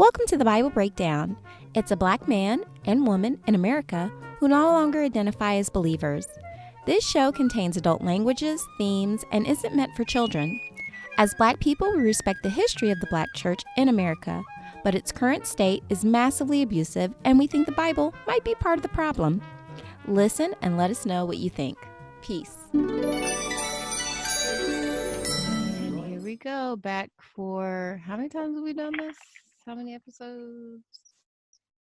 Welcome to the Bible Breakdown. It's a black man and woman in America who no longer identify as believers. This show contains adult languages, themes, and isn't meant for children. As black people, we respect the history of the black church in America, but its current state is massively abusive, and we think the Bible might be part of the problem. Listen and let us know what you think. Peace. And here we go, back for, how many times have we done this? How many episodes?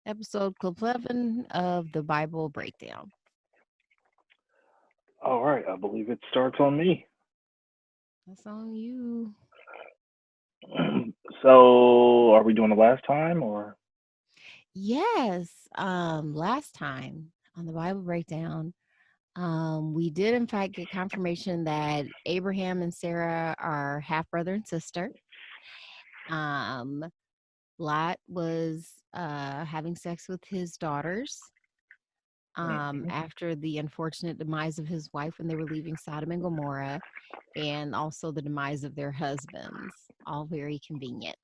Episode 11 of the Bible Breakdown. All right, I believe it starts on me. That's on you. So, are we doing the last time or? Yes. Last time on the Bible Breakdown, we did in fact get confirmation that Abraham and Sarah are half brother and sister. Lot was having sex with his daughters after the unfortunate demise of his wife when they were leaving Sodom and Gomorrah, and also the demise of their husbands, all very convenient.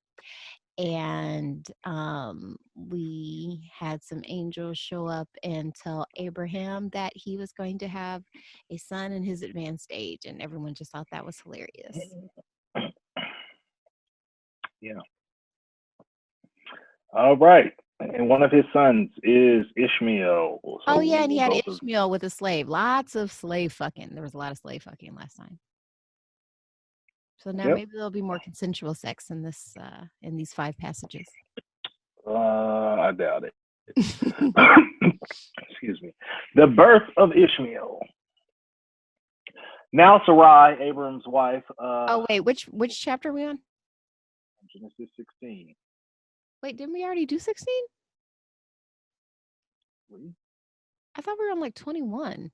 And we had some angels show up and tell Abraham that he was going to have a son in his advanced age, and everyone just thought that was hilarious. Yeah. All right. And one of his sons is Ishmael. So oh, yeah, and he had Ishmael with a slave. Lots of slave fucking. There was a lot of slave fucking last time. So now maybe there'll be more consensual sex in this in these 5 passages. I doubt it. Excuse me. The birth of Ishmael. Now Sarai, Abram's wife. Oh wait, which chapter are we on? Genesis 16. Wait, didn't we already do 16? I thought we were on like 21.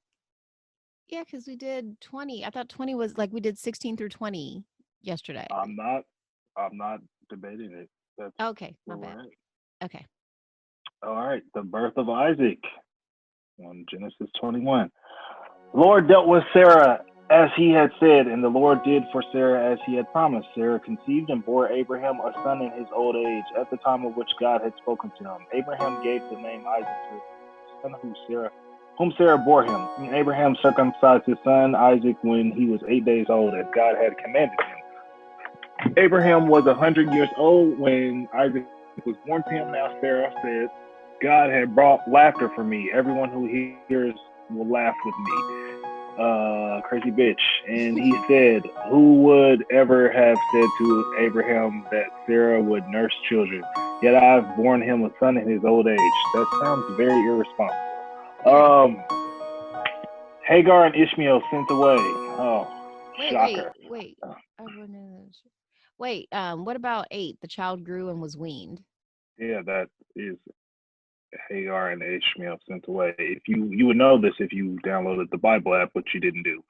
Yeah, because we did 20. I thought 20 was like we did 16 through 20 yesterday. I'm not debating it. That's okay, my bad. Okay. All right, the birth of Isaac on Genesis 21. The Lord dealt with Sarah as he had said, and the Lord did for Sarah as he had promised. Sarah conceived and bore Abraham a son in his old age, at the time of which God had spoken to him. Abraham gave the name Isaac to his son whom Sarah bore him. And Abraham circumcised his son Isaac when he was 8 days old, as God had commanded him. Abraham was 100 years old when Isaac was born to him. Now Sarah said, God had brought laughter for me. Everyone who hears will laugh with me. Crazy bitch. And he said, who would ever have said to Abraham that Sarah would nurse children? Yet I've borne him a son in his old age. That sounds very irresponsible. Hagar and Ishmael sent away. Oh, shocker. Wait. What about 8? The child grew and was weaned. Yeah, that is Hagar and Ishmael sent away. If you would know this if you downloaded the Bible app, which you didn't do.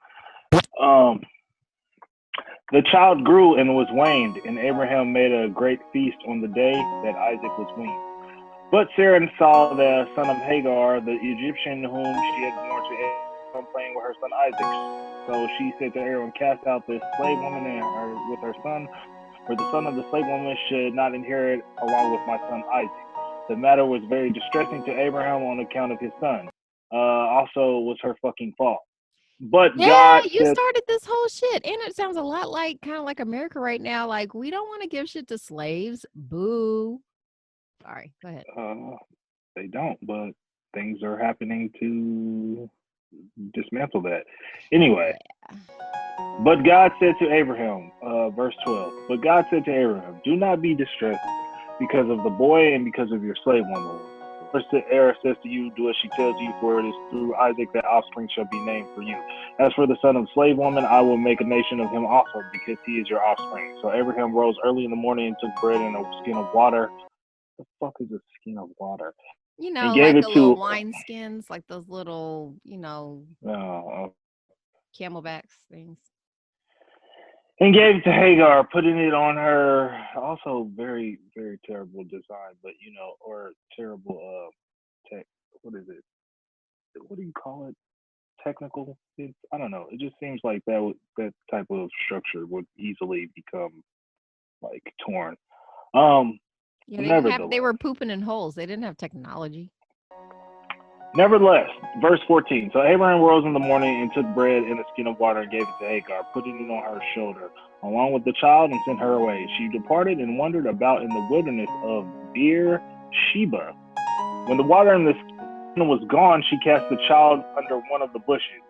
The child grew and was weaned, and Abraham made a great feast on the day that Isaac was weaned. But Sarah saw the son of Hagar, the Egyptian whom she had born to Abraham, playing with her son Isaac. So she said to Abraham, cast out this slave woman with her son, for the son of the slave woman should not inherit along with my son Isaac. The matter was very distressing to Abraham on account of his son. Also was her fucking fault. But yeah, God you started this whole shit, and it sounds a lot like kind of like America right now. Like, we don't want to give shit to slaves. Boo. Sorry, go ahead. They don't, but things are happening to dismantle that. Anyway, but God said to Abraham, verse 12, but God said to Abraham, do not be distressed because of the boy and because of your slave woman. First, Sarah says to you, do as she tells you, for it is through Isaac that offspring shall be named for you. As for the son of the slave woman, I will make a nation of him also, because he is your offspring. So Abraham rose early in the morning and took bread and a skin of water. The fuck is a skin of water? You know, like the little wine skins, like those little, camelbacks things. And gave it to Hagar, putting it on her. Also, very, very terrible design, but or terrible what is it? What do you call it? Technical? I don't know. It just seems like that type of structure would easily become like torn. Yeah, they Nevertheless. were pooping in holes. They didn't have technology. Nevertheless, verse 14. So Abraham rose in the morning and took bread and a skin of water and gave it to Hagar, putting it on her shoulder, along with the child, and sent her away. She departed and wandered about in the wilderness of Beersheba. When the water in the skin was gone, she cast the child under one of the bushes.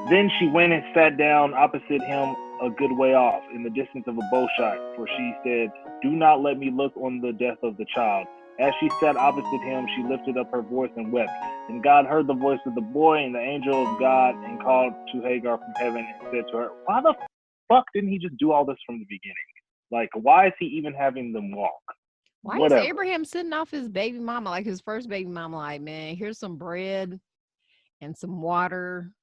Then she went and sat down opposite him a good way off, in the distance of a bow shot, for she said, "Do not let me look on the death of the child." As she sat opposite him, she lifted up her voice and wept. And God heard the voice of the boy and the angel of God, and called to Hagar from heaven and said to her, "Why the fuck didn't he just do all this from the beginning? Like, why is he even having them walk?" Why Whatever. is Abraham sitting off his baby mama, like his first baby mama, like, man, here's some bread and some water,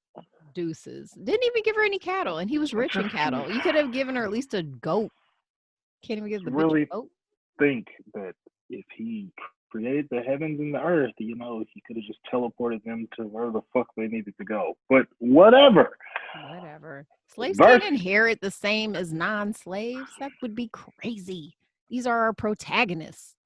deuces. Didn't even give her any cattle, and he was rich in cattle. You could have given her at least a goat. Can't even give the bitch Really a goat. think that if he created the heavens and the earth, he could have just teleported them to where the fuck they needed to go. But whatever. Whatever. Slaves Verse can't inherit the same as non-slaves. That would be crazy. These are our protagonists.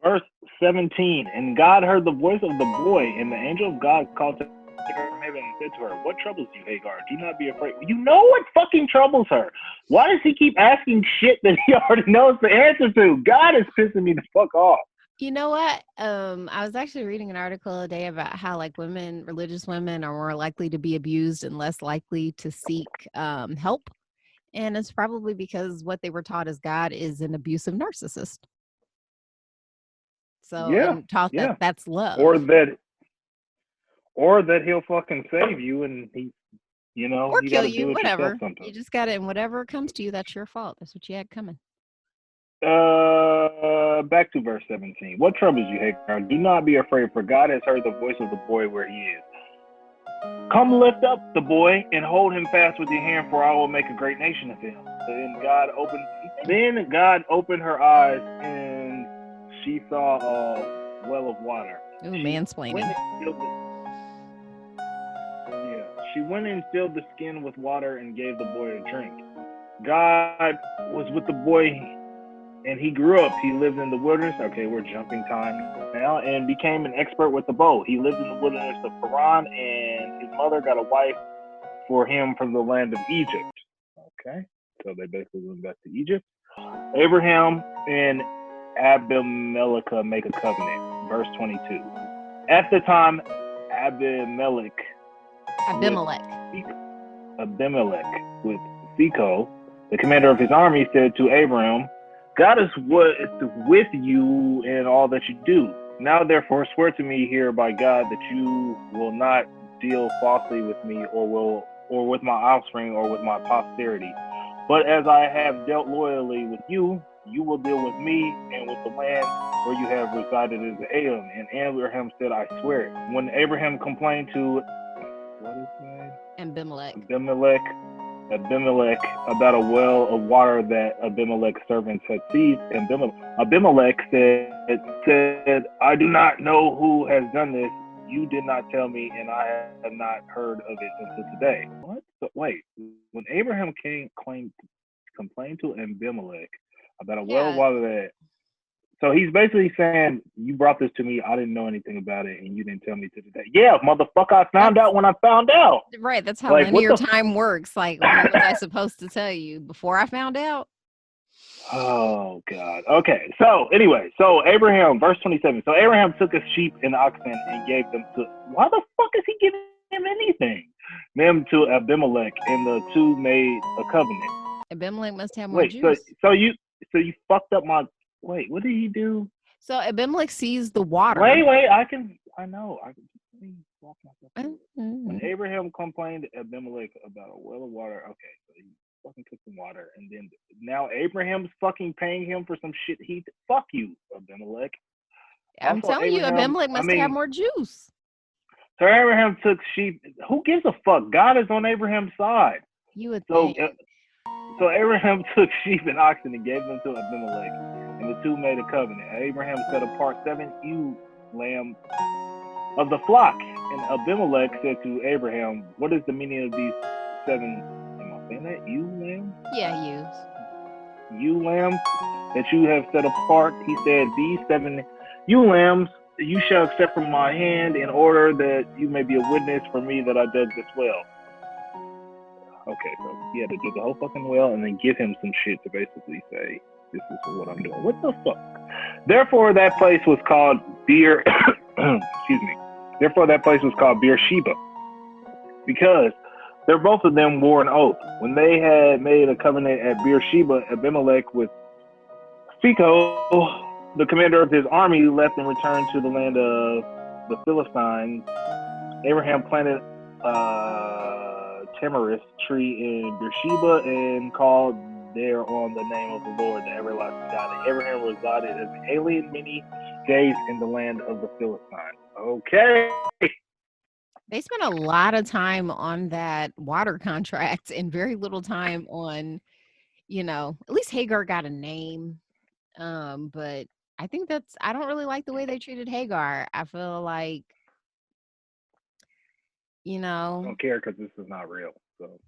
verse 17. And God heard the voice of the boy, and the angel of God called to her from heaven and said to her, "What troubles you, Hagar? Do not be afraid." You know what fucking troubles her? Why does he keep asking shit that he already knows the answer to? God is pissing me the fuck off. You know what? I was actually reading an article today about how like religious women are more likely to be abused and less likely to seek help. And it's probably because what they were taught as God is an abusive narcissist. So, Yeah, and taught that yeah. that's love. Or that he'll fucking save you, and he, Or you got kill to you, do it yourself whatever. sometimes. You just got to, and whatever comes to you, that's your fault. That's what you had coming. Back to verse 17. What troubles you, Hagar? Do not be afraid, for God has heard the voice of the boy where he is. Come lift up the boy and hold him fast with your hand, for I will make a great nation of him. Then God opened her eyes, and she saw a well of water. Ooh, mansplaining. She went and filled the skin with water and gave the boy a drink. God was with the boy, and he grew up. He lived in the wilderness. Okay, we're jumping time now, and became an expert with the bow. He lived in the wilderness of Paran, and his mother got a wife for him from the land of Egypt. Okay, so they basically went back to Egypt. Abraham and Abimelech make a covenant. Verse 22. At the time, Abimelech with Phicol, the commander of his army, said to Abraham, "God is with you in all that you do. Now therefore swear to me here by God that you will not deal falsely with me, or with my offspring, or with my posterity. But as I have dealt loyally with you, you will deal with me and with the land where you have resided as Edom." And Abraham said, "I swear it." When Abraham complained to Abimelech about a well of water that Abimelech's servants had seized, Abimelech said, "I do not know who has done this. You did not tell me, and I have not heard of it until today." What? But wait, when Abraham complained to Abimelech about a well of water that, so he's basically saying, "You brought this to me. I didn't know anything about it, and you didn't tell me to today." Yeah, motherfucker, I found out when I found out. Right, that's how linear time works. Like, what was I supposed to tell you before I found out? Oh, God. Okay, so anyway, Abraham, verse 27. So Abraham took a sheep and oxen and gave them to, why the fuck is he giving him anything? Them to Abimelech, and the two made a covenant. Abimelech must have more juice. So you fucked up my, what did he do? So Abimelech sees the water. I know. When Abraham complained to Abimelech about a well of water, okay, so he fucking took some water, and then now Abraham's fucking paying him for some shit. Fuck you, Abimelech. I'm telling you, Abimelech must have more juice. So Abraham took sheep. Who gives a fuck? God is on Abraham's side. You would think. So Abraham took sheep and oxen and gave them to Abimelech, and the two made a covenant. Abraham set apart 7 ewe lambs of the flock, and Abimelech said to Abraham, "What is the meaning of these 7?" Am I saying that? Ewe lambs? Yeah, ewes. Ewe lambs. that you have set apart. He said, these 7 ewe lambs you shall accept from my hand in order that you may be a witness for me that I dug this well. Okay, so he had to dig the whole fucking well and then give him some shit to basically say, this is what I'm doing. What the fuck? Therefore, that place was called excuse me. Therefore, that place was called Beersheba, because both of them wore an oath. When they had made a covenant at Beersheba, Abimelech with Phicol, the commander of his army, left and returned to the land of the Philistines. Abraham planted a tamarisk tree in Beersheba and called there on the name of the Lord, the everlasting God. And Abraham resided as an alien many days in the land of the Philistines. Okay. They spent a lot of time on that water contract and very little time on, at least Hagar got a name. But I think I don't really like the way they treated Hagar. I feel like, I don't care because this is not real. So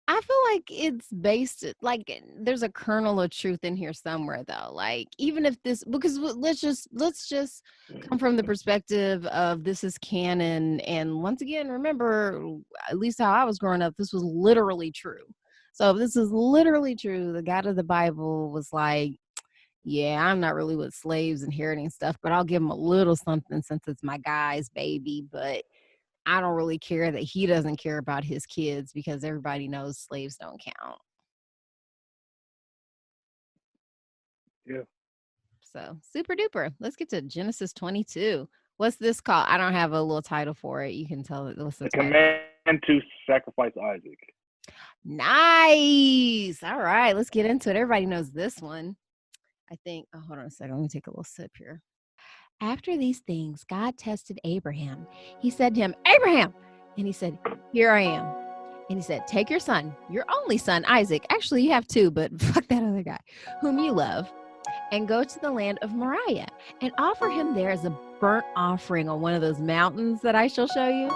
I feel like it's based, like, there's a kernel of truth in here somewhere, though. Like, even if because let's just come from the perspective of this is canon. And once again, remember, at least how I was growing up, this was literally true. So if this is literally true, the God of the Bible was like, yeah, I'm not really with slaves inheriting stuff, but I'll give him a little something since it's my guy's baby. But I don't really care that he doesn't care about his kids because everybody knows slaves don't count. yeah. So super duper. Let's get to Genesis 22. What's this called? I don't have a little title for it. You can tell it. What's the title? Command to sacrifice Isaac. Nice. All right, let's get into it. Everybody knows this one. I think. Oh, hold on a second. Let me take a little sip here. After these things, God tested Abraham. He said to him, Abraham! And he said, here I am. And he said, take your son, your only son, Isaac. Actually, you have 2, but fuck that other guy, whom you love, and go to the land of Moriah and offer him there as a burnt offering on one of those mountains that I shall show you.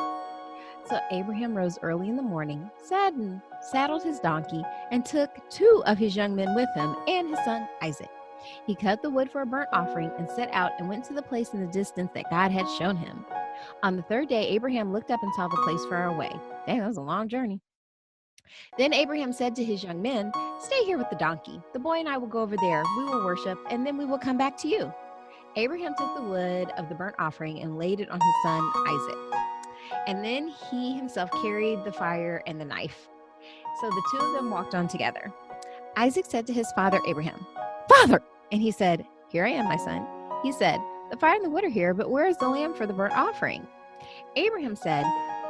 So Abraham rose early in the morning, saddled his donkey, and took 2 of his young men with him and his son Isaac. He cut the wood for a burnt offering and set out and went to the place in the distance that God had shown him. On the 3rd day, Abraham looked up and saw the place far away. Dang, that was a long journey. Then Abraham said to his young men, stay here with the donkey. The boy and I will go over there. We will worship, and then we will come back to you. Abraham took the wood of the burnt offering and laid it on his son Isaac. And then he himself carried the fire and the knife. So the 2 of them walked on together. Isaac said to his father Abraham, Father! And he said, here I am, my son. He said, the fire and the wood are here, but where is the lamb for the burnt offering? Abraham said,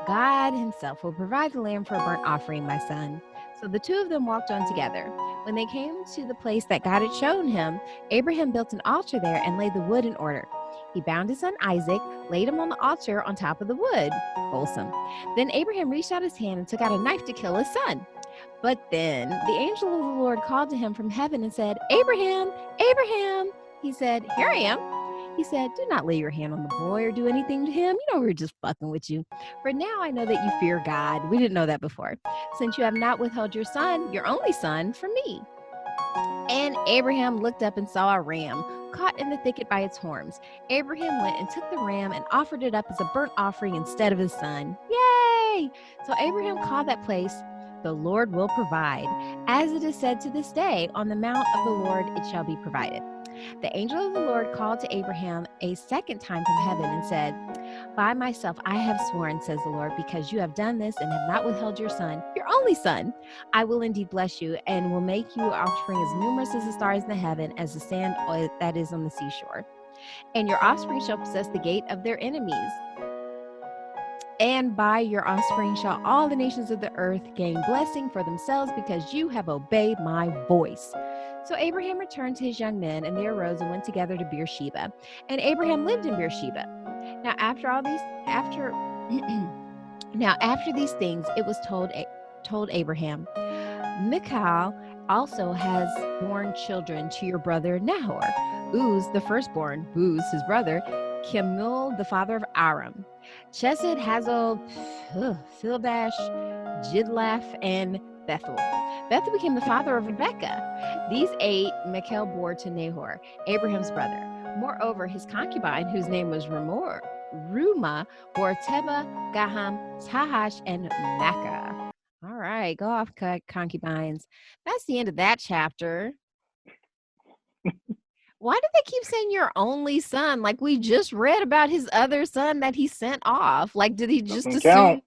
God himself will provide the lamb for a burnt offering, my son. So the 2 of them walked on together. When they came to the place that God had shown him, Abraham built an altar there and laid the wood in order. He bound his son Isaac, laid him on the altar on top of the wood. Wholesome. Then Abraham reached out his hand and took out a knife to kill his son. But then the angel of the Lord called to him from heaven and said, Abraham, Abraham. He said, here I am. He said, do not lay your hand on the boy or do anything to him. We were just fucking with you. For now I know that you fear God. We didn't know that before. Since you have not withheld your son, your only son, from me. And Abraham looked up and saw a ram caught in the thicket by its horns. Abraham went and took the ram and offered it up as a burnt offering instead of his son. Yay! So Abraham called that place, the Lord will provide. As it is said to this day, on the mount of the Lord it shall be provided. The angel of the Lord called to Abraham a second time from heaven and said, by myself I have sworn, says the Lord, because you have done this and have not withheld your son, your only son, I will indeed bless you and will make you an offspring as numerous as the stars in the heaven, as the sand that is on the seashore. And your offspring shall possess the gate of their enemies. And by your offspring shall all the nations of the earth gain blessing for themselves, because you have obeyed my voice. So Abraham returned to his young men, and they arose and went together to Beersheba. And Abraham lived in Beersheba. Now after these things, it was told Abraham, Michal also has borne children to your brother Nahor, Uz the firstborn, Buz his brother, Kemuel the father of Aram, Chesed, Hazel, Fildash, Jidlaph, and Bethel. Bethuel became the father of Rebekah. These 8 Michal bore to Nahor, Abraham's brother. Moreover, his concubine, whose name was Ruma, bore Teba, Gaham, Tahash, and Makkah. All right, go off, concubines. That's the end of that chapter. Why do they keep saying your only son? Like, we just read about his other son that he sent off. Like, did he just Doesn't assume? count.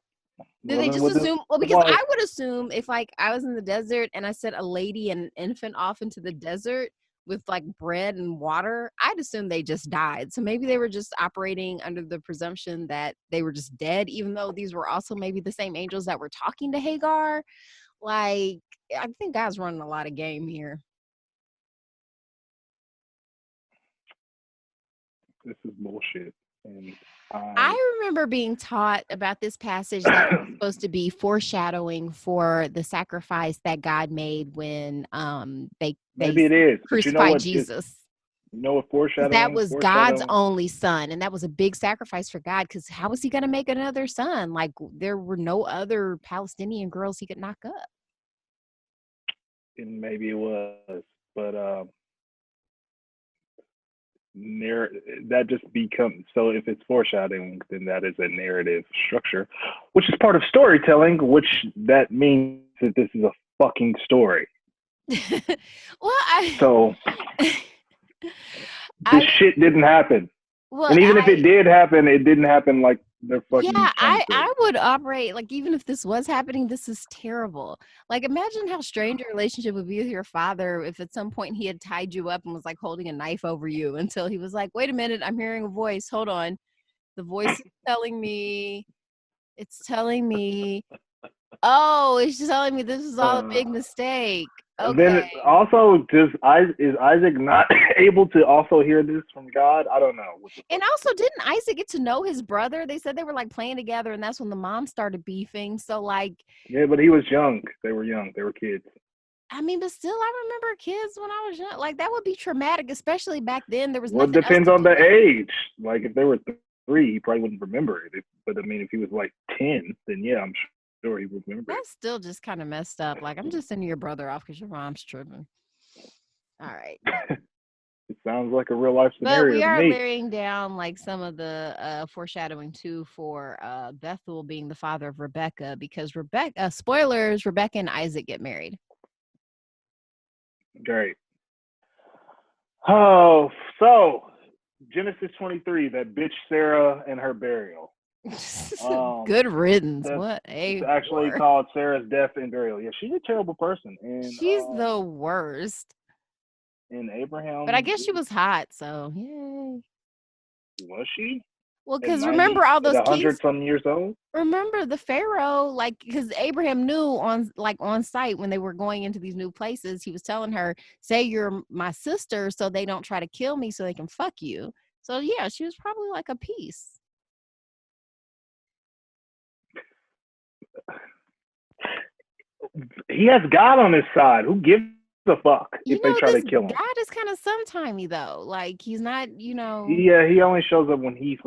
Did they Wasn't just with his assume? Well, because wife. I would assume if like I was in the desert and I sent a lady and an infant off into the desert with like bread and water, I'd assume they just died. So maybe they were just operating under the presumption that they were just dead, even though these were also maybe the same angels that were talking to Hagar. Like, I think God's running a lot of game here. This is bullshit. And I remember being taught about this passage that was supposed to be foreshadowing for the sacrifice that God made when they maybe it is, crucified Jesus. You know what foreshadowing? That was God's only son, and that was a big sacrifice for God, because how was he going to make another son? Like, there were no other Palestinian girls he could knock up. And maybe it was, but that just becomes, so if it's foreshadowing, then that is a narrative structure, which is part of storytelling, which that means that this is a fucking story. So this shit didn't happen. Well, and even if it did happen, it didn't happen like they're fucking. Yeah, I would operate like, even if this was happening, this is terrible. Like, imagine how strange your relationship would be with your father if at some point he had tied you up and was like holding a knife over you until he was like, wait a minute, I'm hearing a voice. Hold on. The voice is telling me, it's telling me this is all a big mistake. Okay. Then also, is Isaac not able to also hear this from God? I don't know. And also, didn't Isaac get to know his brother? They said they were like playing together, and that's when the mom started beefing. So like, yeah, but he was young. They were young. They were kids. I mean, but still, I remember kids when I was young. Like, that would be traumatic, especially back then. There was nothing. Well, it depends on the age. Like, if they were 3, he probably wouldn't remember it. But I mean, if he was like 10, then yeah, I'm sure he would remember. That's still just kind of messed up. Like, I'm just sending your brother off because your mom's tripping. All right. It sounds like a real life scenario. But we are laying down like some of the foreshadowing too for Bethuel being the father of Rebekah, because spoilers, Rebekah and Isaac get married. Great. Oh, so Genesis 23, that bitch Sarah and her burial. Good riddance. It's actually called Sarah's death and burial. Yeah, she's a terrible person. And she's the worst. And Abraham. But I guess she was hot, so yay. Was she? Well, because remember all those 100-some years old. Remember the Pharaoh, like, because Abraham knew on site when they were going into these new places, he was telling her, "Say you're my sister, so they don't try to kill me, so they can fuck you." So yeah, she was probably like a piece. He has God on his side. Who gives a fuck if they try to kill him? God is kind of sometimey though. Like, he's not, Yeah, he only shows up when he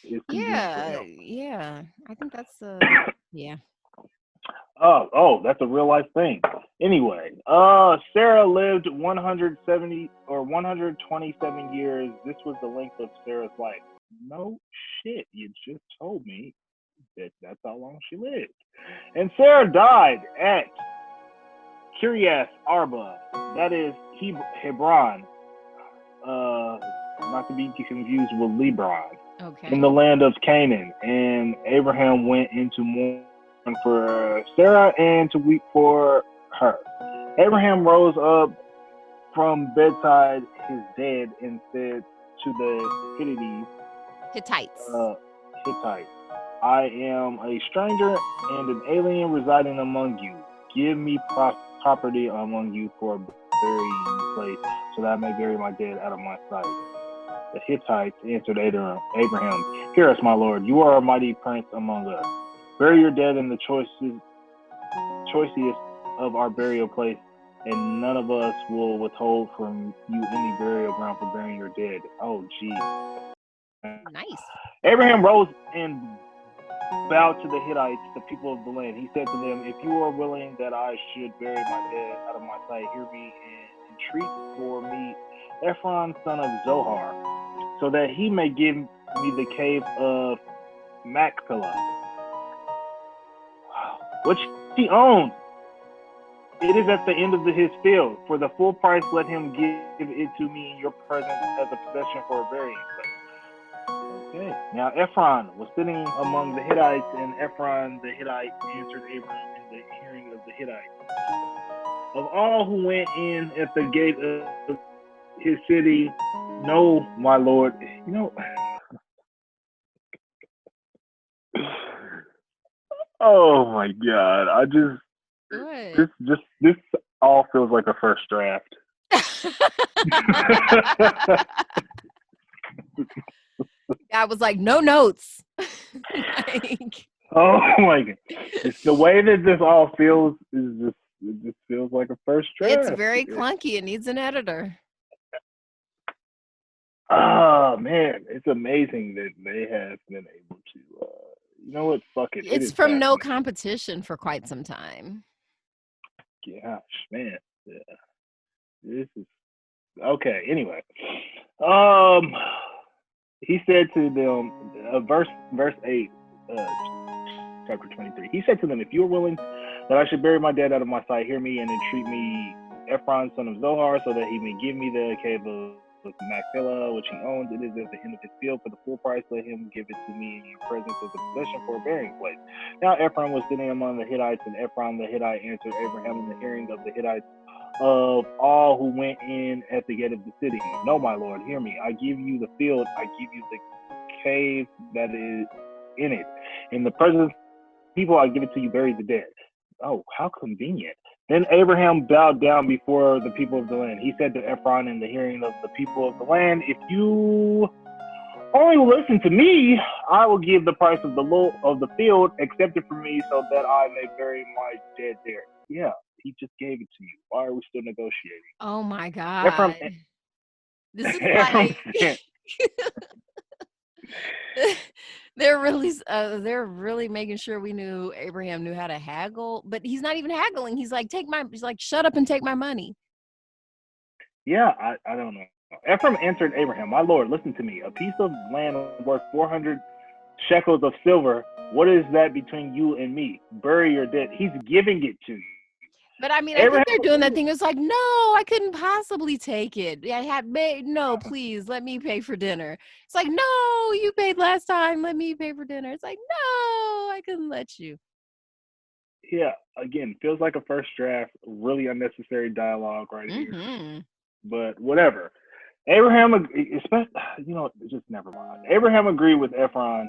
is convenient. Yeah. I think that's yeah. Oh, that's a real life thing. Anyway, Sarah lived 127 years. This was the length of Sarah's life. No shit, you just told me that's how long she lived. And Sarah died at Kiriath Arba, that is Hebron, not to be confused with Lebron, in the land of Canaan. And Abraham went into mourning for Sarah and to weep for her. Abraham rose up from bedside his dead and said to the Hittites, I am a stranger and an alien residing among you. Give me property among you for a burying place, so that I may bury my dead out of my sight. The Hittites answered Abraham, Hear us, my lord. You are a mighty prince among us. Bury your dead in the choicest of our burial place, and none of us will withhold from you any burial ground for burying your dead. Oh, gee. Nice. Abraham rose and bowed to the Hittites, the people of the land. He said to them, "If you are willing that I should bury my dead out of my sight, hear me and entreat for me Ephron, son of Zohar, so that he may give me the cave of Machpelah, which he owns. It is at the end of his field. For the full price, let him give it to me in your presence as a possession for a burying place." Okay. Now Ephron was sitting among the Hittites, and Ephron the Hittite answered Abram in the hearing of the Hittites, "Of all who went in at the gate of his city, no, my lord." Oh my God! This all feels like a first draft. I was like, no notes. Oh my God! It's the way that this all feels is it just feels like a first draft. It's very clunky. It needs an editor. Oh man, it's amazing that they have been able to. You know what? Fuck it. It's from no competition for quite some time. Gosh, man. Yeah. This is okay. Anyway, he said to them, verse 8, chapter 23. He said to them, "If you are willing that I should bury my dead out of my sight, hear me and entreat me Ephron, son of Zohar, so that he may give me the cave of Machpelah, which he owns. It is at the end of his field. For the full price, let him give it to me in your presence as a possession for a burying place." Now Ephron was sitting among the Hittites, and Ephron the Hittite answered Abraham in the hearing of the Hittites, "Of all who went in at the gate of the city, no, my lord, hear me. I give you the field. I give you the cave that is in it. In the presence of people, I give it to you, bury the dead." Oh, how convenient. Then Abraham bowed down before the people of the land. He said to Ephron in the hearing of the people of the land, "If you only listen to me, I will give the price of the field, accept it from me, so that I may bury my dead there." Yeah, he just gave it to you. Why are we still negotiating? Oh my God. Ephraim, this is like they're really making sure we knew Abraham knew how to haggle, but he's not even haggling. He's like, shut up and take my money. Yeah, I don't know. Ephraim answered Abraham, "My lord, listen to me. A piece of land worth 400 shekels of silver. What is that between you and me? Bury your dead." He's giving it to you. But I mean, Abraham, I think they're doing that thing. It's like, no, I couldn't possibly take it. No, please let me pay for dinner. It's like, no, you paid last time. Let me pay for dinner. It's like, no, I couldn't let you. Yeah, again, feels like a first draft. Really unnecessary dialogue right here. But whatever. Abraham, just never mind. Abraham agreed with Ephron,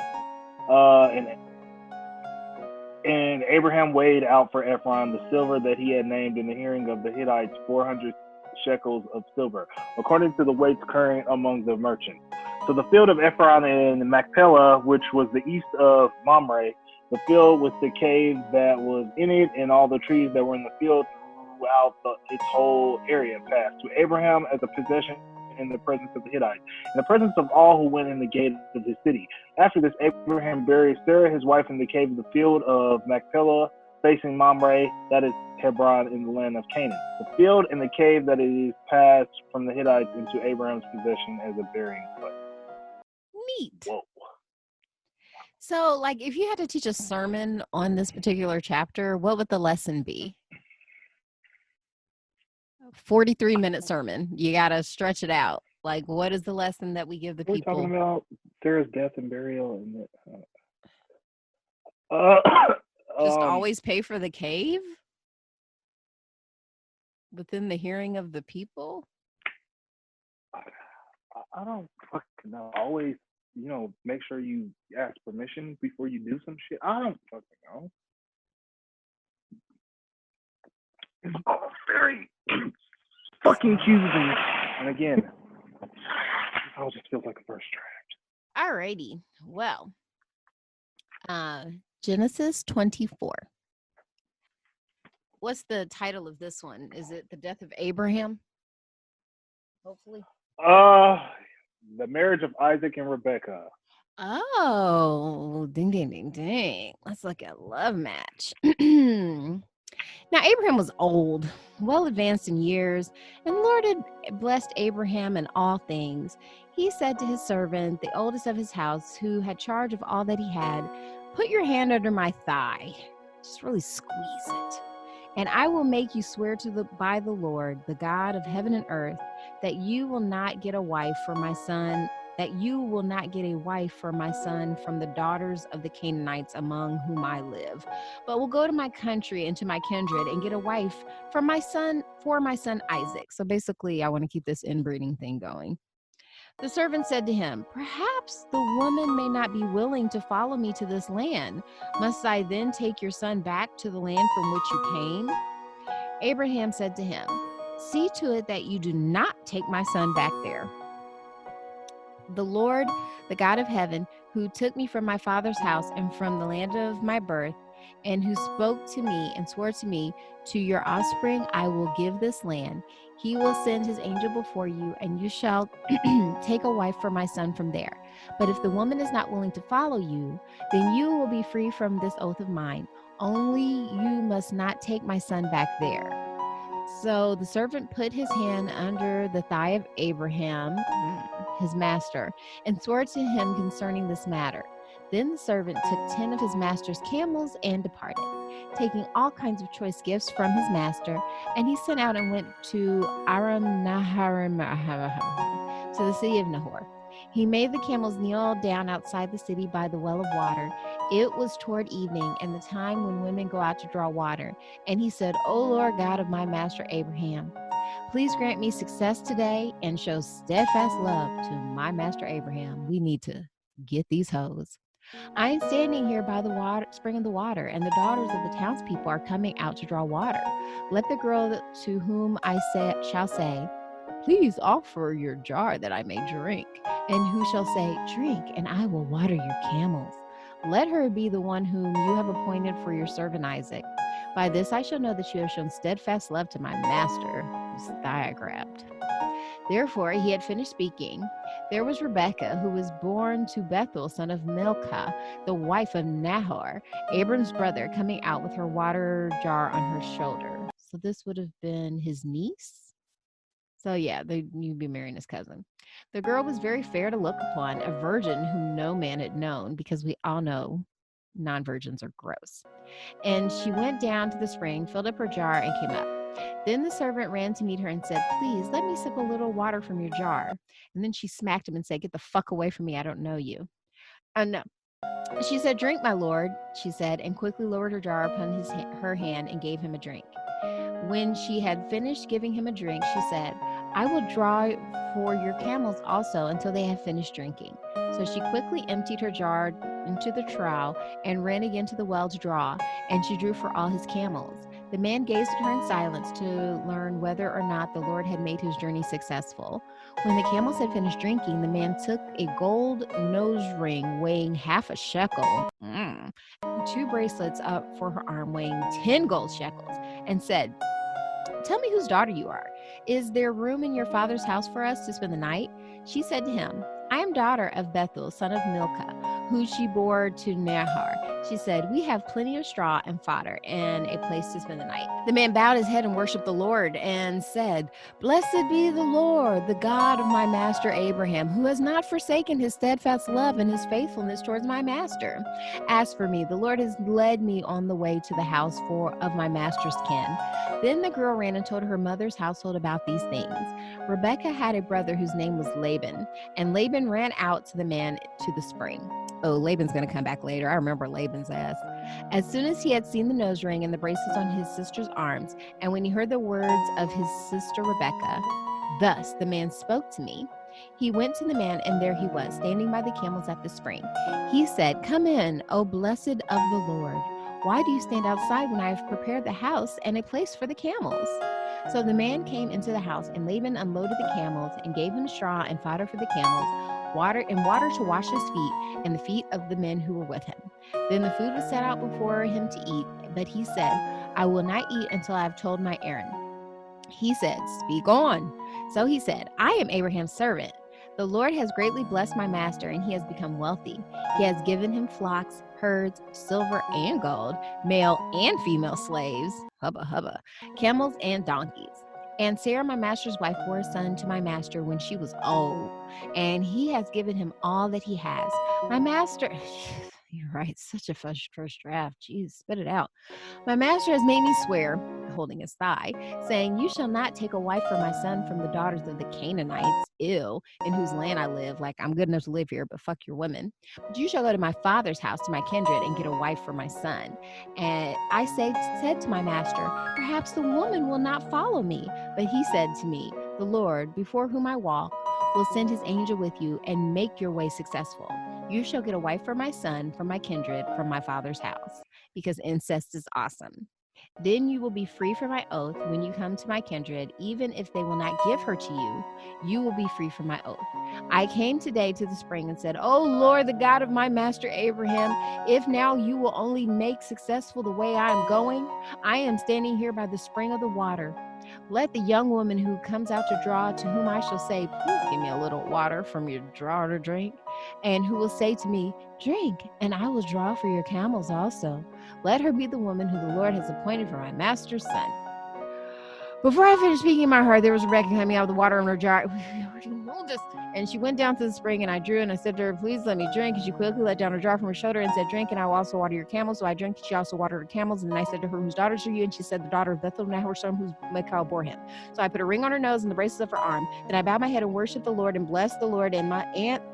and Abraham weighed out for Ephron the silver that he had named in the hearing of the Hittites, 400 shekels of silver, according to the weights current among the merchants. So the field of Ephron in Machpelah, which was the east of Mamre, the field with the cave that was in it, and all the trees that were in the field throughout its whole area, passed to Abraham as a possession in the presence of the Hittites, in the presence of all who went in the gate of his city. After this, Abraham buried Sarah, his wife, in the cave of the field of Machpelah, facing Mamre, that is Hebron, in the land of Canaan. The field and the cave that is passed from the Hittites into Abraham's possession as a burying place. Neat. Whoa. So, like, if you had to teach a sermon on this particular chapter, what would the lesson be? 43-minute sermon. You got to stretch it out. Like, what is the lesson that we give the people? We're talking about Sarah's death and burial. Just always pay for the cave within the hearing of the people? I don't fucking know. Always, make sure you ask permission before you do some shit. I don't fucking know. It's all very fucking confusing. And again, it all just feels like a first draft. Alrighty. Well, Genesis 24. What's the title of this one? Is it The Death of Abraham? Hopefully. The marriage of Isaac and Rebecca. Oh, ding, ding, ding, ding. Let's look at love match. Now, Abraham was old, well advanced in years, and the Lord had blessed Abraham in all things. He said to his servant, the oldest of his house, who had charge of all that he had, "Put your hand under my thigh." Just really squeeze it. "And I will make you swear by the Lord, the God of heaven and earth, that you will not get a wife for my son, from the daughters of the Canaanites among whom I live, but will go to my country and to my kindred and get a wife for my son Isaac." So basically, I want to keep this inbreeding thing going. The servant said to him, "Perhaps the woman may not be willing to follow me to this land. Must I then take your son back to the land from which you came?" Abraham said to him, "See to it that you do not take my son back there. The Lord, the God of heaven, who took me from my father's house and from the land of my birth, and who spoke to me and swore to me, 'To your offspring I will give this land,' he will send his angel before you, and you shall take a wife for my son from there. But if the woman is not willing to follow you, then you will be free from this oath of mine. Only you must not take my son back there." So the servant put his hand under the thigh of Abraham, his master, and swore to him concerning this matter. Then the servant took 10 of his master's camels and departed, taking all kinds of choice gifts from his master. And he sent out and went to Aram Naharim, to the city of Nahor. He made the camels kneel down outside the city by the well of water. It was toward evening, and the time when women go out to draw water. And he said, "O Lord God of my master Abraham, please grant me success today and show steadfast love to my master Abraham." We need to get these hoes. "I am standing here by the spring of the water, and the daughters of the townspeople are coming out to draw water. Let the girl to whom I shall say, 'Please offer your jar that I may drink,' and who shall say, 'Drink, and I will water your camels,' let her be the one whom you have appointed for your servant Isaac. By this I shall know that you have shown steadfast love to my master," whose thigh I grabbed. Therefore he had finished speaking. There was Rebekah, who was born to Bethuel, son of Milcah, the wife of Nahor, Abram's brother, coming out with her water jar on her shoulder. So this would have been his niece. So yeah, you'd be marrying his cousin. The girl was very fair to look upon, a virgin whom no man had known, because we all know non-virgins are gross. And she went down to the spring, filled up her jar, and came up. Then the servant ran to meet her and said, "Please, let me sip a little water from your jar." And then she smacked him and said, "Get the fuck away from me. I don't know you." No. She said, "Drink, my lord," she said, and quickly lowered her jar upon her hand and gave him a drink. When she had finished giving him a drink, she said, "I will draw for your camels also until they have finished drinking." So she quickly emptied her jar into the trough and ran again to the well to draw, and she drew for all his camels. The man gazed at her in silence to learn whether or not the Lord had made his journey successful. When the camels had finished drinking, the man took a gold nose ring weighing half a shekel, and 2 bracelets up for her arm weighing 10 gold shekels, and said, "Tell me whose daughter you are. Is there room in your father's house for us to spend the night?" She said to him, "I am daughter of Bethuel, son of Milcah, who she bore to Nahor." She said, "We have plenty of straw and fodder and a place to spend the night." The man bowed his head and worshiped the Lord and said, "Blessed be the Lord, the God of my master Abraham, who has not forsaken his steadfast love and his faithfulness towards my master. As for me, the Lord has led me on the way to the house of my master's kin." Then the girl ran and told her mother's household about these things. Rebekah had a brother whose name was Laban, and Laban ran out to the man to the spring. Oh, Laban's going to come back later. I remember Laban's ass. As soon as he had seen the nose ring and the bracelets on his sister's arms, and when he heard the words of his sister Rebekah, "Thus the man spoke to me," he went to the man, and there he was, standing by the camels at the spring. He said, "Come in, O blessed of the Lord. Why do you stand outside when I have prepared the house and a place for the camels?" So the man came into the house, and Laban unloaded the camels and gave him straw and fodder for the camels, water to wash his feet and the feet of the men who were with him. Then the food was set out before him to eat, but he said, "I will not eat until I have told my errand." He said, "Speak on." So he said, "I am Abraham's servant. The Lord has greatly blessed my master, and he has become wealthy. He has given him flocks, herds, silver and gold, male and female slaves, hubba hubba, camels and donkeys. And Sarah, my master's wife, bore a son to my master when she was old, and he has given him all that he has. My master, you're right, such a first draft. Jeez, spit it out. My master has made me swear, holding his thigh, saying, you shall not take a wife for my son from the daughters of the Canaanites, in whose land I live. Like, I'm good enough to live here, but fuck your women. But you shall go to my father's house, to my kindred, and get a wife for my son. And I said to my master, perhaps the woman will not follow me. But he said to me, the Lord, before whom I walk, will send his angel with you and make your way successful. You shall get a wife for my son, from my kindred, from my father's house, because incest is awesome. Then you will be free from my oath when you come to my kindred. Even if they will not give her to you, you will be free from my oath. I came today to the spring and said, oh Lord, the God of my master Abraham, if now you will only make successful the way I am going, I am standing here by the spring of the water. Let the young woman who comes out to draw, to whom I shall say, please give me a little water from your drawer to drink, and who will say to me, drink, and I will draw for your camels also. Let her be the woman who the Lord has appointed for my master's son. Before I finished speaking in my heart, there was Rebekah coming out of the water in her jar. We already know this. And she went down to the spring, and I drew, and I said to her, please let me drink. And she quickly let down her jar from her shoulder and said, drink, and I will also water your camels. So I drank, and she also watered her camels. And then I said to her, whose daughters are you? And she said, the daughter of Bethel, now her son, whose Michal bore him. So I put a ring on her nose and the braces of her arm. Then I bowed my head and worshiped the Lord and blessed the Lord and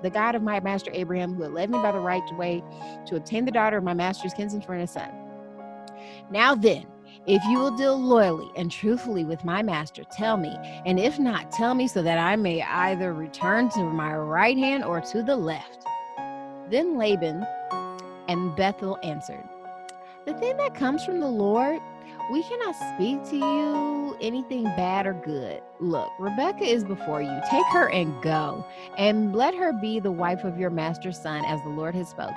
the God of my master Abraham, who had led me by the right way to obtain the daughter of my master's kinsman for his son. Now then, if you will deal loyally and truthfully with my master, tell me, and if not, tell me so that I may either return to my right hand or to the left. Then Laban and Bethuel answered, the thing that comes from the Lord, we cannot speak to you anything bad or good. Look, Rebekah is before you. Take her and go, and let her be the wife of your master's son, as the Lord has spoken.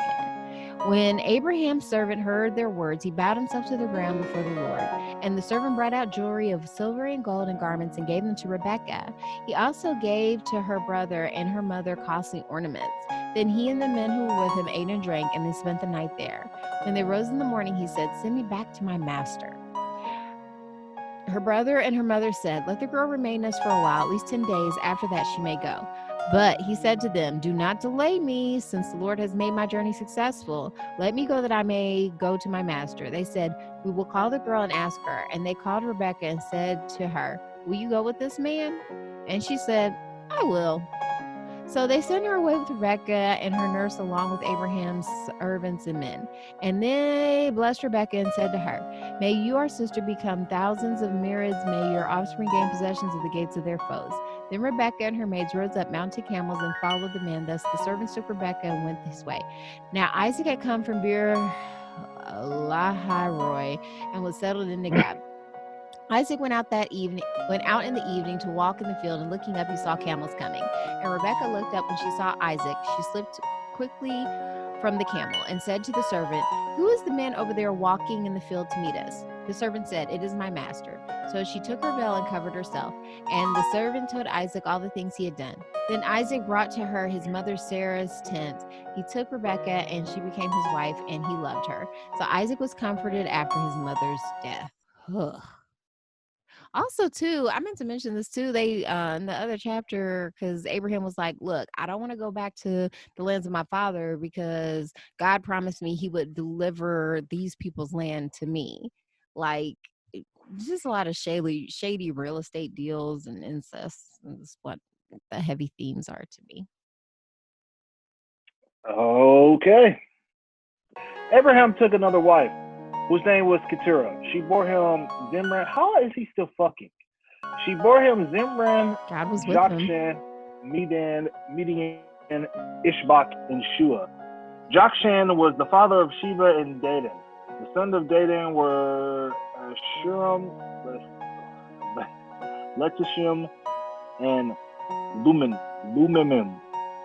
When Abraham's servant heard their words, he bowed himself to the ground before the Lord. And the servant brought out jewelry of silver and gold and garments and gave them to Rebekah. He also gave to her brother and her mother costly ornaments. Then he and the men who were with him ate and drank, and they spent the night there. When they rose in the morning, he said, send me back to my master. Her brother and her mother said, let the girl remain us for a while, at least 10 days. After that she may go. But he said to them, do not delay me, since the Lord has made my journey successful. Let me go that I may go to my master. They said, we will call the girl and ask her. And they called Rebekah and said to her, will you go with this man? And she said, I will. So they sent her away with Rebekah and her nurse, along with Abraham's servants and men. And they blessed Rebekah and said to her, may you, our sister, become thousands of myriads. May your offspring gain possessions of the gates of their foes. Then Rebekah and her maids rose up, mounted camels, and followed the men. Thus the servants took Rebekah and went his way. Now Isaac had come from Beer Lahai and was settled in Negeb. Isaac went out in the evening to walk in the field, and looking up, he saw camels coming. And Rebekah looked up when she saw Isaac. She slipped quickly from the camel and said to the servant, who is the man over there walking in the field to meet us? The servant said, it is my master. So she took her veil and covered herself. And the servant told Isaac all the things he had done. Then Isaac brought to her his mother Sarah's tent. He took Rebekah, and she became his wife, and he loved her. So Isaac was comforted after his mother's death. Ugh. Also, too, I meant to mention this too. They in the other chapter, because Abraham was like, "Look, I don't want to go back to the lands of my father because God promised me He would deliver these people's land to me." Like, just a lot of shady real estate deals and incest. Is what the heavy themes are to me. Okay. Abraham took another wife, whose name was Keturah. She bore him Zimran. How is he still fucking? She bore him Zimran, God was with him. Jokshan, Midian, Ishbak, and Shua. Jokshan was the father of Sheba and Dedan. The sons of Dedan were Shuram, Letishim, and Lumimim.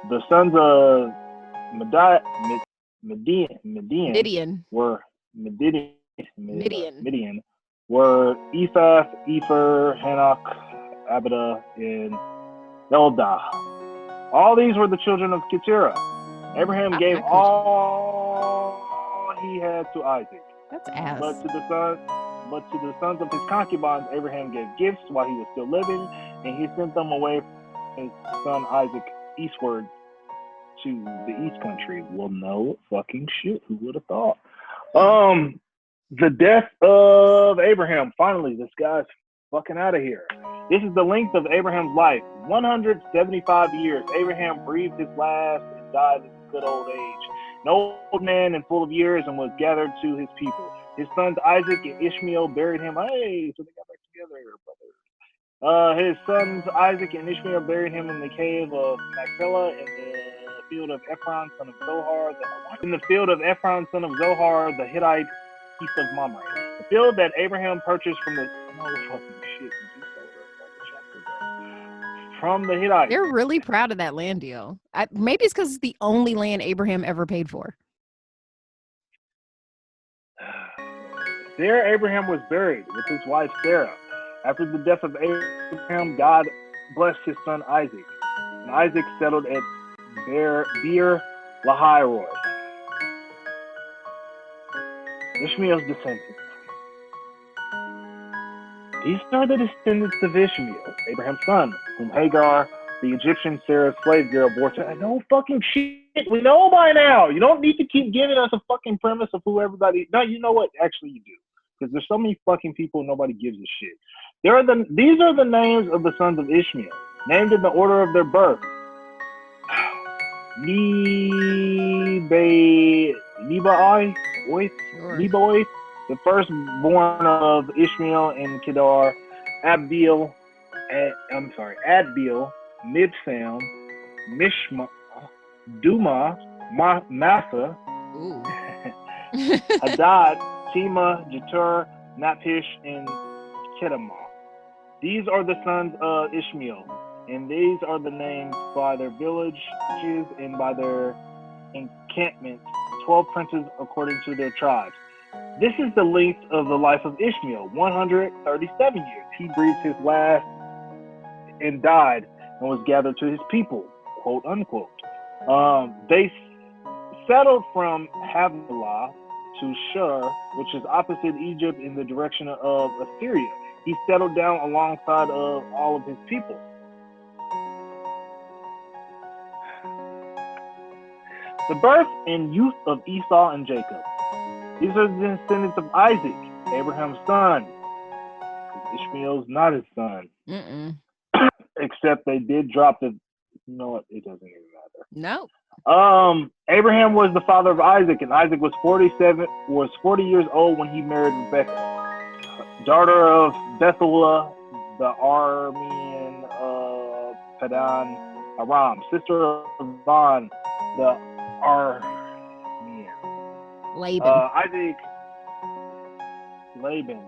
The sons of Midian were Midian were Ephah, Epher, Hanok, Abida, and Eldah. All these were the children of Keturah. Abraham gave that creature. all he had to Isaac. That's ass. But to the sons of his concubines, Abraham gave gifts while he was still living, and he sent them away from his son Isaac eastward to the east country. Well, no fucking shit. Who would have thought? The death of Abraham. Finally, this guy's fucking out of here. This is the length of Abraham's life. 175 years. Abraham breathed his last and died in good old age. An old man and full of years, and was gathered to his people. His sons Isaac and Ishmael buried him. Hey, so they got back together, brother. His sons Isaac and Ishmael buried him in the cave of Machpelah in the field of Ephron, son of Zohar. The Hittite, east of Mamre. The field that Abraham purchased from the from the Hittites. They're really proud of that land deal. Maybe it's because it's the only land Abraham ever paid for. There Abraham was buried with his wife Sarah. After the death of Abraham, God blessed his son Isaac. And Isaac settled at Beer Lahai-roi. Ishmael's descendants. These are the descendants of Ishmael, Abraham's son, whom Hagar, the Egyptian Sarah's slave girl, bore to. I know fucking shit. We know by now. You don't need to keep giving us a fucking premise of who everybody. No, you know what? Actually, you do, because there's so many fucking people nobody gives a shit. These are the names of the sons of Ishmael, named in the order of their birth. Nebai, the firstborn of Ishmael and Kedar, Adbeel, Mibsam, Mishma, Duma, Massa, Hadad, Tema, Jetur, Naphish, and Kedemah. These are the sons of Ishmael, and these are the names by their villages and by their encampments, 12 princes according to their tribes. This is the length of the life of Ishmael, 137 years. He breathed his last and died and was gathered to his people, quote unquote. They settled from Havilah to Shur, which is opposite Egypt in the direction of Assyria. He settled down alongside of all of his people. The birth and youth of Esau and Jacob. These are the descendants of Isaac, Abraham's son. Ishmael's not his son. Except they did drop the. You know what? It doesn't even matter. No. Abraham was the father of Isaac, and Isaac was 40 years old when he married Rebekah, daughter of Bethuel, the Aramean of Padan Aram, sister of Van, the Aramean. Laban,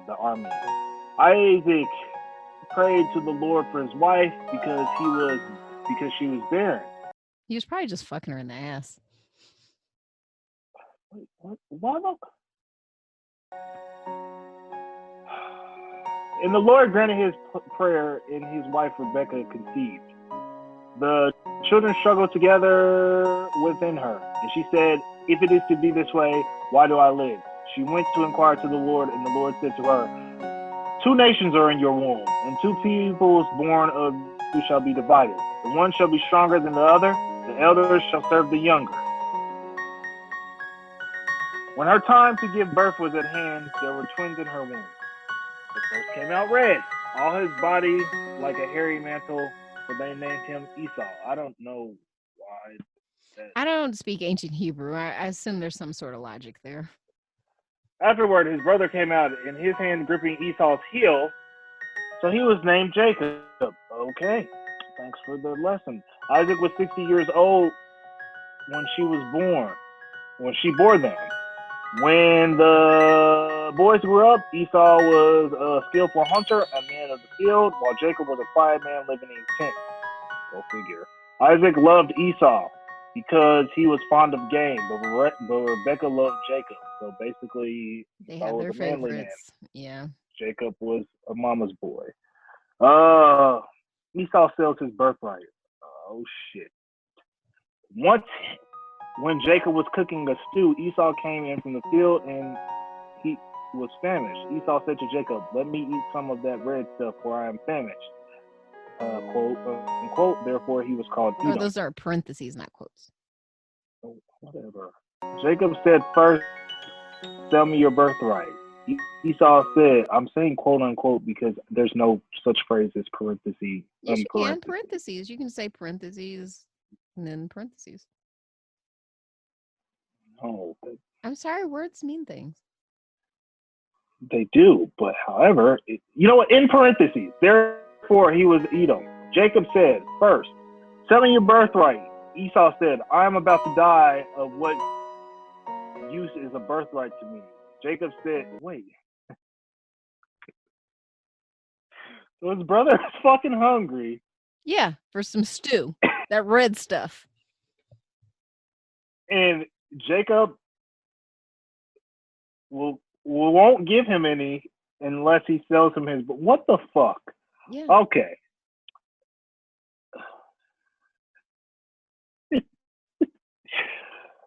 the Aramean. Isaac prayed to the Lord for his wife because she was barren. He was probably just fucking her in the ass. Wait, what? Why not? And the Lord granted his prayer, and his wife Rebekah conceived. The children struggled together within her, and she said, "If it is to be this way, why do I live?" She went to inquire to the Lord, and the Lord said to her, "Two nations are in your womb, and two peoples born of you shall be divided. The one shall be stronger than the other. The elder shall serve the younger." When her time to give birth was at hand, there were twins in her womb. The first came out red, all his body like a hairy mantle, so they named him Esau. I don't know why. I don't speak ancient Hebrew. I assume there's some sort of logic there. Afterward, his brother came out, in his hand gripping Esau's heel, so he was named Jacob. Okay, thanks for the lesson. Isaac was 60 years old when she bore them. When the boys grew up, Esau was a skillful hunter, a man of the field, while Jacob was a quiet man living in tents. Go figure. Isaac loved Esau because he was fond of game, but Rebekah loved Jacob. So basically, they Esau had was their a manly favorites. man. Yeah. Jacob was a mama's boy. Esau sells his birthright. Oh shit. Once, when Jacob was cooking a stew, Esau came in from the field and he was famished. Esau said to Jacob, "Let me eat some of that red stuff, for I am famished." Quote unquote. Therefore, he was called Edom. Oh, those are parentheses, not quotes. Oh, whatever. Jacob said, "First, sell me your birthright." Esau said, I'm saying quote unquote because there's no such phrase as parentheses. Yes, you can. Parentheses. You can say parentheses and then parentheses. No, I'm sorry, words mean things. they do, but however, you know what? In parentheses, therefore he was Edom. Jacob said, "First, sell me your birthright." Esau said, "I am about to die. Of what use is a birthright to me?" Jacob said, "Wait." So his brother is fucking hungry. Yeah, for some stew. That red stuff. And Jacob won't give him any unless he sells him his. But what the fuck? Yeah. Okay.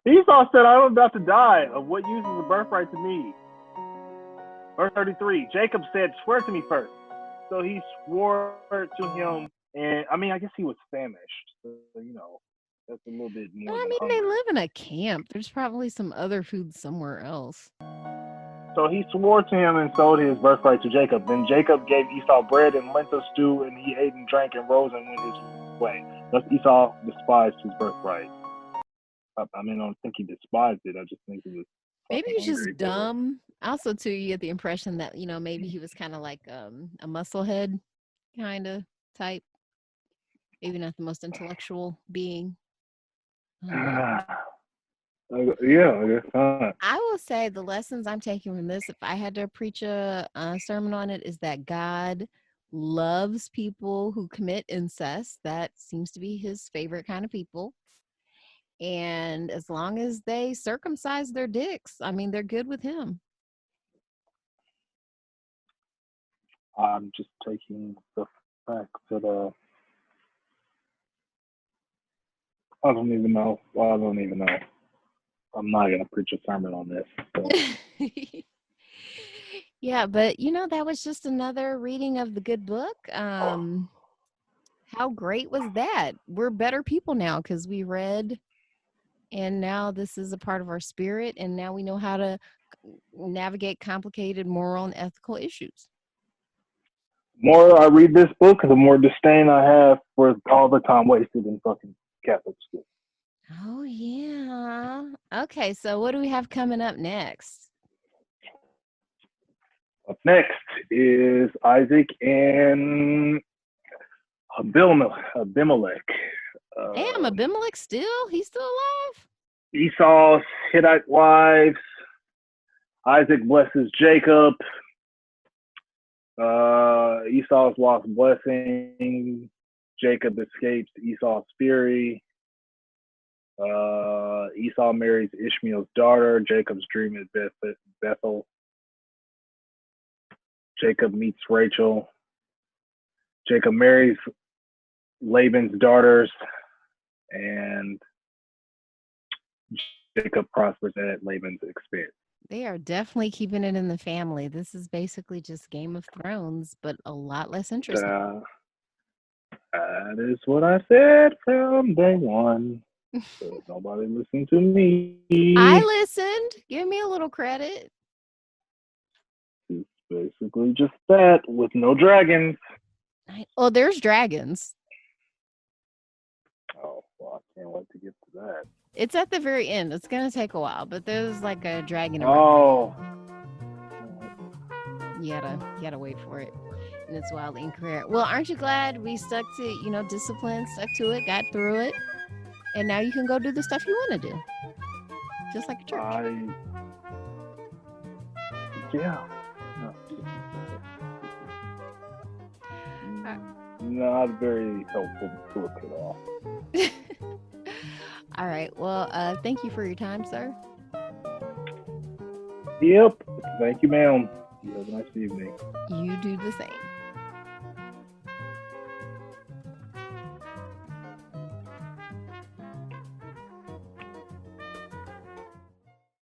Esau said, "I'm about to die. Of what use is a birthright to me?" Verse 33. Jacob said, "Swear to me first." So he swore to him, and I mean, I guess he was famished. So, you know, that's a little bit more. But I mean, they live in a camp. There's probably some other food somewhere else. So he swore to him and sold his birthright to Jacob. Then Jacob gave Esau bread and lentil stew, and he ate and drank and rose and went his way. Thus Esau despised his birthright. I mean, I don't think he despised it. I just think he was. Maybe he was just dumb. Also, too, you get the impression that, you know, maybe he was kind of like a musclehead kind of type. Maybe not the most intellectual being. Yeah, I guess not. I will say the lessons I'm taking from this, if I had to preach a sermon on it, is that God loves people who commit incest. That seems to be his favorite kind of people. And as long as they circumcise their dicks, I mean, they're good with him. I'm just taking the fact that I don't even know. Well, I don't even know. I'm not going to preach a sermon on this. So. Yeah, but you know, that was just another reading of the good book. How great was that? We're better people now because we read, and now this is a part of our spirit, and now we know how to navigate complicated moral and ethical issues. The more I read this book, the more disdain I have for all the time wasted in fucking Catholic school. Oh, yeah. Okay, so what do we have coming up next? Up next is Isaac and Abimelech. Damn, Abimelech still? He's still alive? Esau's Hittite wives. Isaac blesses Jacob. Esau's lost blessing. Jacob escapes Esau's fury. Esau marries Ishmael's daughter. Jacob's dream at Bethel. Jacob meets Rachel. Jacob marries Laban's daughters, and Jacob prospers at Laban's expense. They are definitely keeping it in the family. This is basically just Game of Thrones, but a lot less interesting. That is what I said from day one. So nobody listened to me. I listened. Give me a little credit. It's basically just that with no dragons. Oh, there's dragons. Oh, well, I can't wait to get to that. It's at the very end. It's going to take a while, but there's like a dragon. Oh. You gotta wait for it. And it's wildly incorrect. Well, aren't you glad we stuck to, discipline, stuck to it, got through it, and now you can go do the stuff you want to do. Just like a church. Yeah. Not very helpful to look at all. All right. Well, thank you for your time, sir. Yep. Thank you, ma'am. You have a nice evening. You do the same.